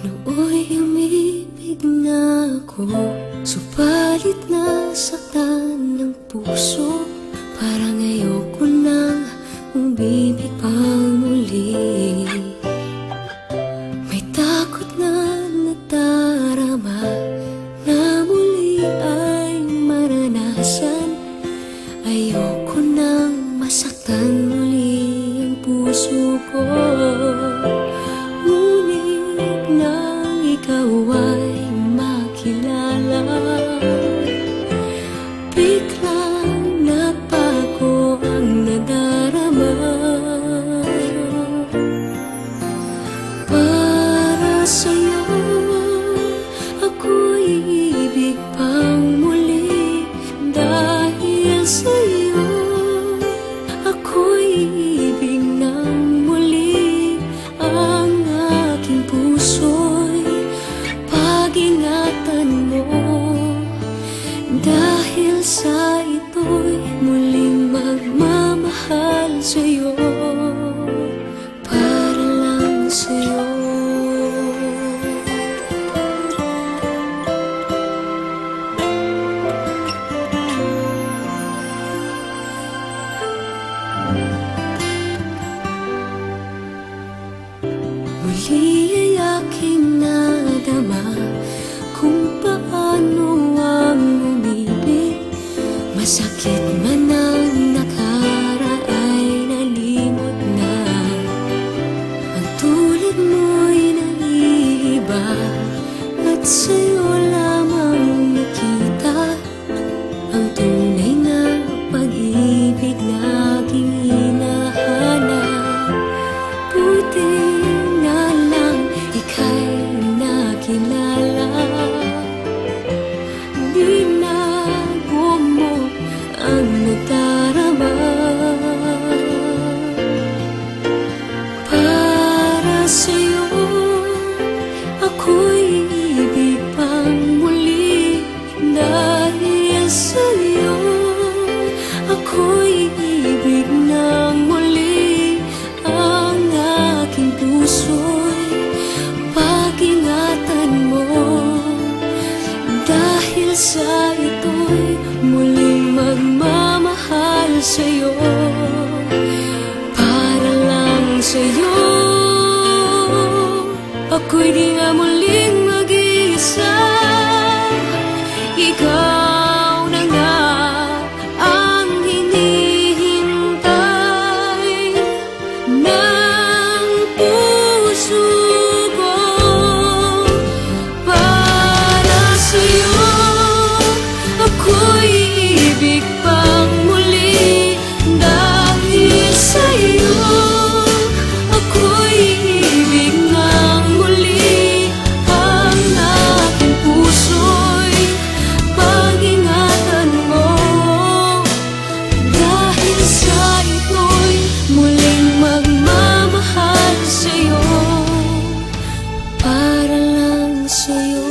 Nooy umibig na ako, subalit nasaktan ng puso. Parang ayoko nang umibig pang muli. May takot na nadarama na muli ay maranasan. Ayoko nang masaktan muli ang puso ko. Ngunit nang ikaw ay makilala, biglang nagbago ang nadarama. Para sa'yo ako'y ibig pang muli. Dahil sa'yo ako'y ibig ng muli. Ang aking puso'y pag-ingatan mo. Dahil sa ito'y muling magmamahal sa'yo, para lang sa'yo. Muli ay aking nadama kung paano ang umibig. Masakit man ang nakaraan nalimot na. Ang tulad mo'y naiiba at sa'yo lamang nakita ang tunay na pag-ibig na aking hinahanap. Buti nga lang ika'y nakilala. Binago mo ang nadarama. Para sa'yo ako'y ibig pang muli. Dahil sa'yo ako'y ibig ng muli. Ang aking puso'y pag-ingatan mo. Dahil sa ito'y muling magmamahal sa'yo, para lang sa'yo. Ako'y di nga muling mag-iisa. Ikaw na nga ang hinihintay ng puso ko. Para sa'yo ako'y ibig pang muli. Dahil sa'yo ako'y ibig ng muli. Ang aking puso'y pag-ingatan mo. Dahil sa ito'y muling magmamahal sa'yo, para lang sa'yo.